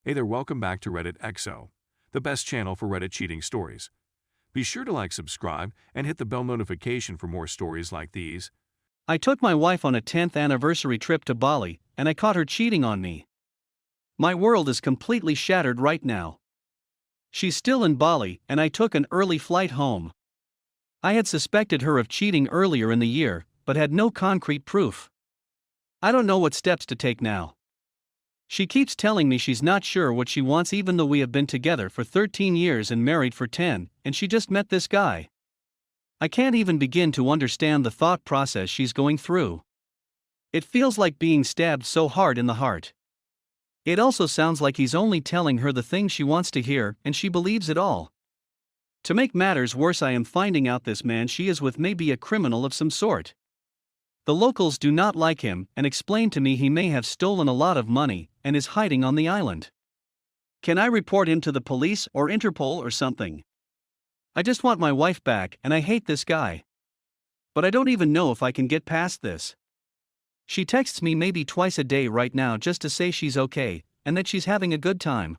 Hey there, welcome back to Reddit XO, the best channel for Reddit cheating stories. Be sure to like, subscribe, and hit the bell notification for more stories like these. I took my wife on a 10th anniversary trip to Bali, and I caught her cheating on me. My world is completely shattered right now. She's still in Bali, and I took an early flight home. I had suspected her of cheating earlier in the year, but had no concrete proof. I don't know what steps to take now. She keeps telling me she's not sure what she wants even though we have been together for 13 years and married for 10, and she just met this guy. I can't even begin to understand the thought process she's going through. It feels like being stabbed so hard in the heart. It also sounds like he's only telling her the things she wants to hear, and she believes it all. To make matters worse, I am finding out this man she is with may be a criminal of some sort. The locals do not like him and explain to me he may have stolen a lot of money and is hiding on the island. Can I report him to the police or Interpol or something? I just want my wife back and I hate this guy. But I don't even know if I can get past this. She texts me maybe twice a day right now just to say she's okay and that she's having a good time.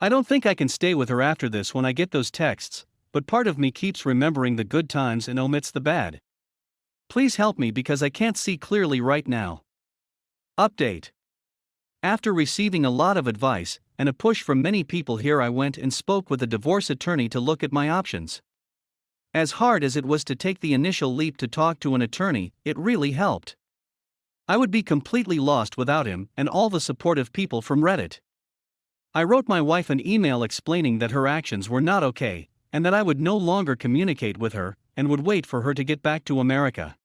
I don't think I can stay with her after this when I get those texts, but part of me keeps remembering the good times and omits the bad. Please help me because I can't see clearly right now. Update. After receiving a lot of advice and a push from many people here, I went and spoke with a divorce attorney to look at my options. As hard as it was to take the initial leap to talk to an attorney, it really helped. I would be completely lost without him and all the supportive people from Reddit. I wrote my wife an email explaining that her actions were not okay, and that I would no longer communicate with her, and would wait for her to get back to America.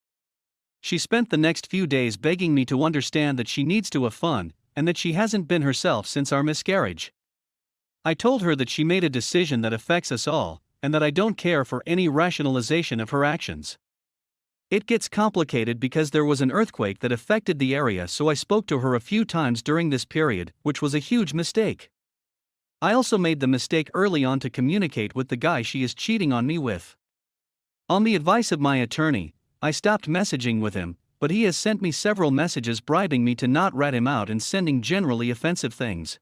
She spent the next few days begging me to understand that she needs to have fun, and that she hasn't been herself since our miscarriage. I told her that she made a decision that affects us all, and that I don't care for any rationalization of her actions. It gets complicated because there was an earthquake that affected the area, so I spoke to her a few times during this period, which was a huge mistake. I also made the mistake early on to communicate with the guy she is cheating on me with. On the advice of my attorney, I stopped messaging with him, but he has sent me several messages bribing me to not rat him out and sending generally offensive things.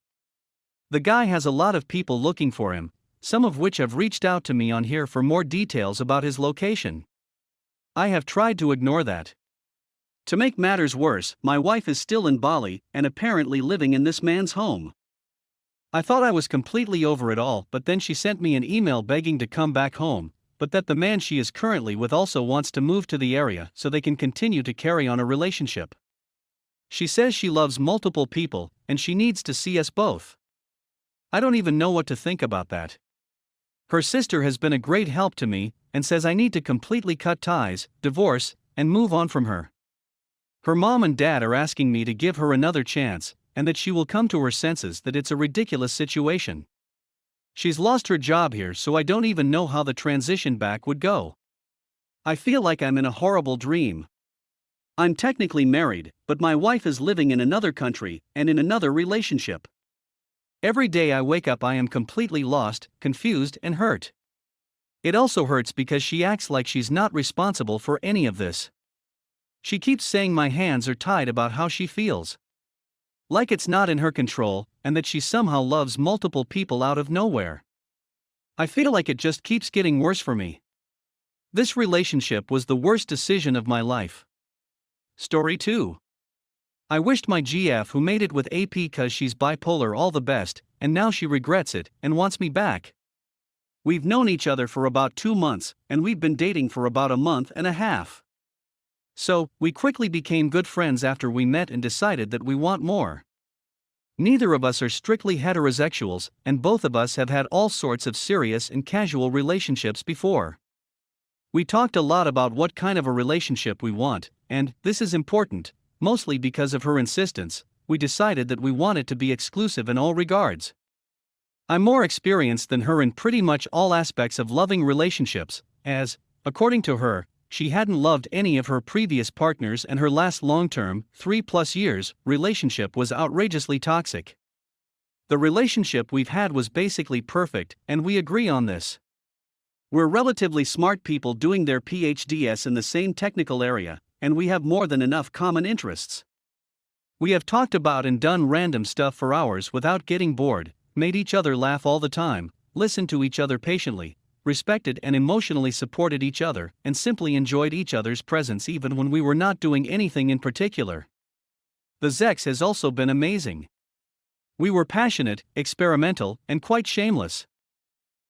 The guy has a lot of people looking for him, some of which have reached out to me on here for more details about his location. I have tried to ignore that. To make matters worse, my wife is still in Bali and apparently living in this man's home. I thought I was completely over it all, but then she sent me an email begging to come back home, but that the man she is currently with also wants to move to the area so they can continue to carry on a relationship. She says she loves multiple people and she needs to see us both. I don't even know what to think about that. Her sister has been a great help to me and says I need to completely cut ties, divorce, and move on from her. Her mom and dad are asking me to give her another chance and that she will come to her senses that it's a ridiculous situation. She's lost her job here, so I don't even know how the transition back would go. I feel like I'm in a horrible dream. I'm technically married, but my wife is living in another country and in another relationship. Every day I wake up I am completely lost, confused, and hurt. It also hurts because she acts like she's not responsible for any of this. She keeps saying my hands are tied about how she feels. Like it's not in her control, and that she somehow loves multiple people out of nowhere. I feel like it just keeps getting worse for me. This relationship was the worst decision of my life. Story 2. I wished my GF who made it with AP cause she's bipolar all the best, and now she regrets it and wants me back. We've known each other for about 2 months, and we've been dating for about a month and a half. So, we quickly became good friends after we met and decided that we want more. Neither of us are strictly heterosexuals, and both of us have had all sorts of serious and casual relationships before. We talked a lot about what kind of a relationship we want, and, this is important, mostly because of her insistence, we decided that we wanted to be exclusive in all regards. I'm more experienced than her in pretty much all aspects of loving relationships, as, according to her, she hadn't loved any of her previous partners and her last long-term, 3+ years, relationship was outrageously toxic. The relationship we've had was basically perfect, and we agree on this. We're relatively smart people doing their PhDs in the same technical area, and we have more than enough common interests. We have talked about and done random stuff for hours without getting bored, made each other laugh all the time, listened to each other patiently, respected and emotionally supported each other, and simply enjoyed each other's presence even when we were not doing anything in particular. The sex has also been amazing. We were passionate, experimental, and quite shameless.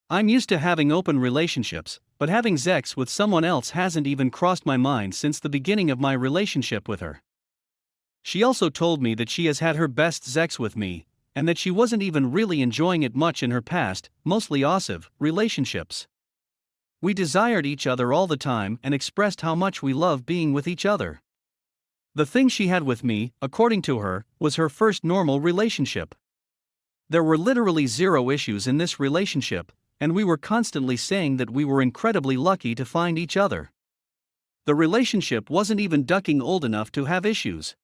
I'm used to having open relationships, but having sex with someone else hasn't even crossed my mind since the beginning of my relationship with her. She also told me that she has had her best sex with me, and that she wasn't even really enjoying it much in her past, mostly ossive, relationships. We desired each other all the time and expressed how much we love being with each other. The thing she had with me, according to her, was her first normal relationship. There were literally zero issues in this relationship, and we were constantly saying that we were incredibly lucky to find each other. The relationship wasn't even ducking old enough to have issues.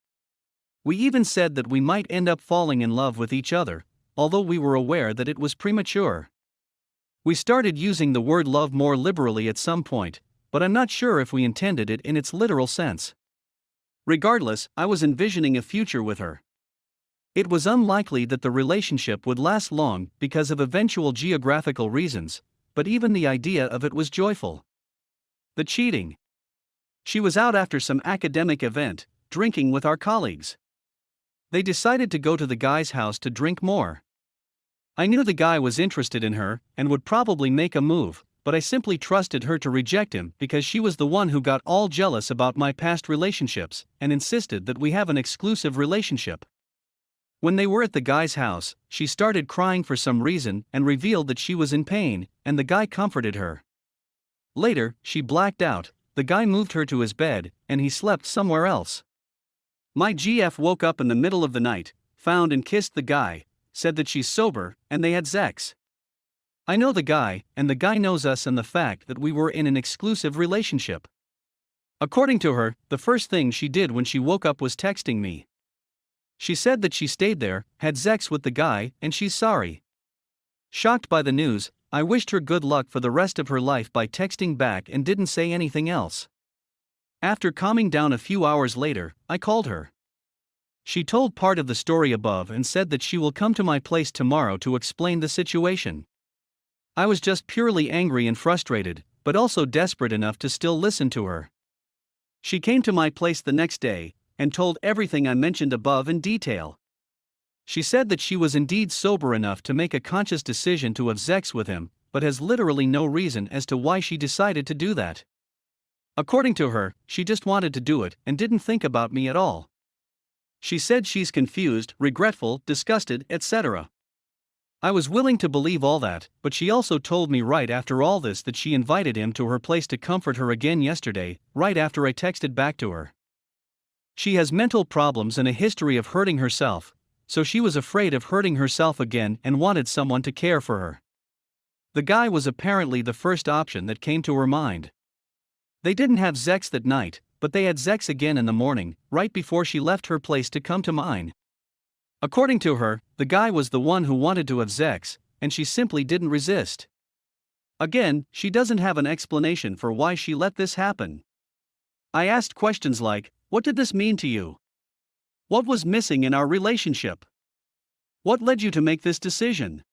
We even said that we might end up falling in love with each other, although we were aware that it was premature. We started using the word love more liberally at some point, but I'm not sure if we intended it in its literal sense. Regardless, I was envisioning a future with her. It was unlikely that the relationship would last long because of eventual geographical reasons, but even the idea of it was joyful. The cheating. She was out after some academic event, drinking with our colleagues. They decided to go to the guy's house to drink more. I knew the guy was interested in her and would probably make a move, but I simply trusted her to reject him because she was the one who got all jealous about my past relationships and insisted that we have an exclusive relationship. When they were at the guy's house, she started crying for some reason and revealed that she was in pain, and the guy comforted her. Later, she blacked out, the guy moved her to his bed, and he slept somewhere else. My GF woke up in the middle of the night, found and kissed the guy, said that she's sober, and they had sex. I know the guy, and the guy knows us and the fact that we were in an exclusive relationship. According to her, the first thing she did when she woke up was texting me. She said that she stayed there, had sex with the guy, and she's sorry. Shocked by the news, I wished her good luck for the rest of her life by texting back and didn't say anything else. After calming down a few hours later, I called her. She told part of the story above and said that she will come to my place tomorrow to explain the situation. I was just purely angry and frustrated, but also desperate enough to still listen to her. She came to my place the next day and told everything I mentioned above in detail. She said that she was indeed sober enough to make a conscious decision to have sex with him, but has literally no reason as to why she decided to do that. According to her, she just wanted to do it and didn't think about me at all. She said she's confused, regretful, disgusted, etc. I was willing to believe all that, but she also told me right after all this that she invited him to her place to comfort her again yesterday, right after I texted back to her. She has mental problems and a history of hurting herself, so she was afraid of hurting herself again and wanted someone to care for her. The guy was apparently the first option that came to her mind. They didn't have sex that night, but they had sex again in the morning, right before she left her place to come to mine. According to her, the guy was the one who wanted to have sex, and she simply didn't resist. Again, she doesn't have an explanation for why she let this happen. I asked questions like, "What did this mean to you? What was missing in our relationship? What led you to make this decision?"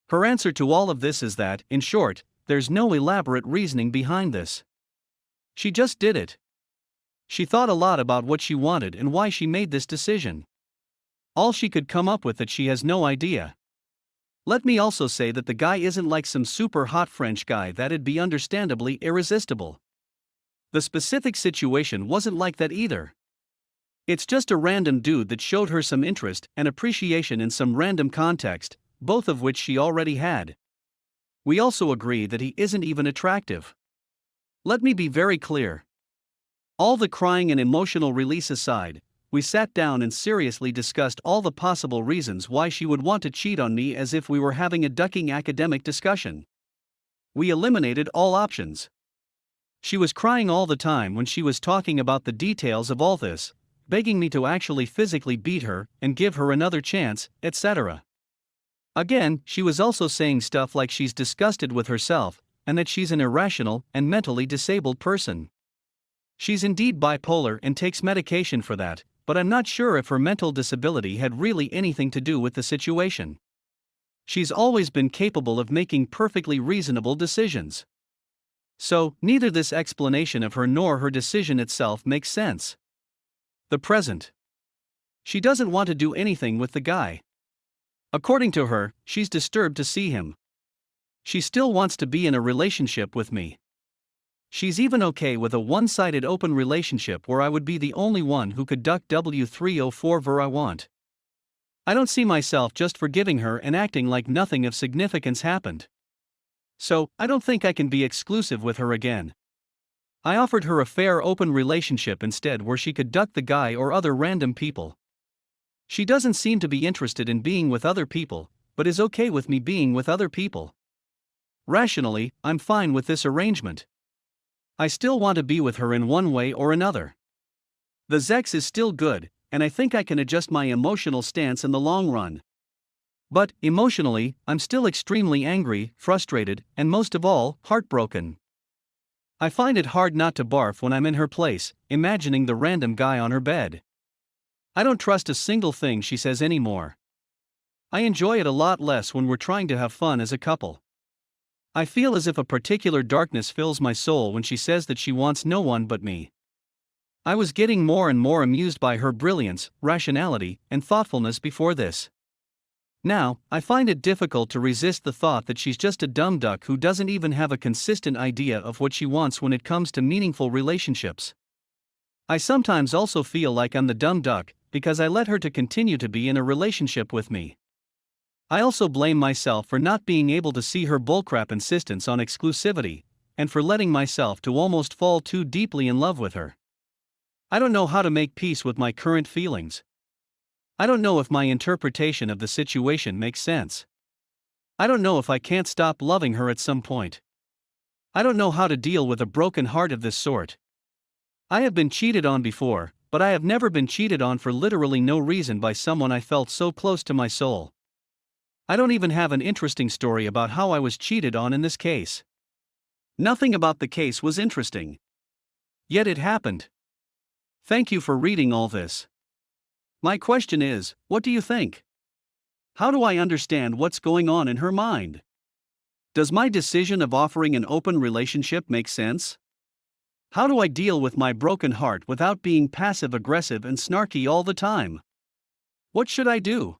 Her answer to all of this is that, in short, there's no elaborate reasoning behind this. She just did it. She thought a lot about what she wanted and why she made this decision. All she could come up with that she has no idea. Let me also say that the guy isn't like some super hot French guy that'd be understandably irresistible. The specific situation wasn't like that either. It's just a random dude that showed her some interest and appreciation in some random context, both of which she already had. We also agree that he isn't even attractive. Let me be very clear. All the crying and emotional release aside, we sat down and seriously discussed all the possible reasons why she would want to cheat on me as if we were having a ducking academic discussion. We eliminated all options. She was crying all the time when she was talking about the details of all this, begging me to actually physically beat her and give her another chance, etc. Again, she was also saying stuff like she's disgusted with herself, and that she's an irrational and mentally disabled person. She's indeed bipolar and takes medication for that, but I'm not sure if her mental disability had really anything to do with the situation. She's always been capable of making perfectly reasonable decisions. So, neither this explanation of her nor her decision itself makes sense. The present. She doesn't want to do anything with the guy. According to her, she's disturbed to see him. She still wants to be in a relationship with me. She's even okay with a one-sided open relationship where I would be the only one who could duck W304 where I want. I don't see myself just forgiving her and acting like nothing of significance happened. So, I don't think I can be exclusive with her again. I offered her a fair open relationship instead where she could duck the guy or other random people. She doesn't seem to be interested in being with other people, but is okay with me being with other people. Rationally, I'm fine with this arrangement. I still want to be with her in one way or another. The sex is still good, and I think I can adjust my emotional stance in the long run. But, emotionally, I'm still extremely angry, frustrated, and most of all, heartbroken. I find it hard not to barf when I'm in her place, imagining the random guy on her bed. I don't trust a single thing she says anymore. I enjoy it a lot less when we're trying to have fun as a couple. I feel as if a particular darkness fills my soul when she says that she wants no one but me. I was getting more and more amused by her brilliance, rationality, and thoughtfulness before this. Now, I find it difficult to resist the thought that she's just a dumb duck who doesn't even have a consistent idea of what she wants when it comes to meaningful relationships. I sometimes also feel like I'm the dumb duck because I let her to continue to be in a relationship with me. I also blame myself for not being able to see her bullcrap insistence on exclusivity, and for letting myself to almost fall too deeply in love with her. I don't know how to make peace with my current feelings. I don't know if my interpretation of the situation makes sense. I don't know if I can't stop loving her at some point. I don't know how to deal with a broken heart of this sort. I have been cheated on before, but I have never been cheated on for literally no reason by someone I felt so close to my soul. I don't even have an interesting story about how I was cheated on in this case. Nothing about the case was interesting. Yet it happened. Thank you for reading all this. My question is, what do you think? How do I understand what's going on in her mind? Does my decision of offering an open relationship make sense? How do I deal with my broken heart without being passive-aggressive and snarky all the time? What should I do?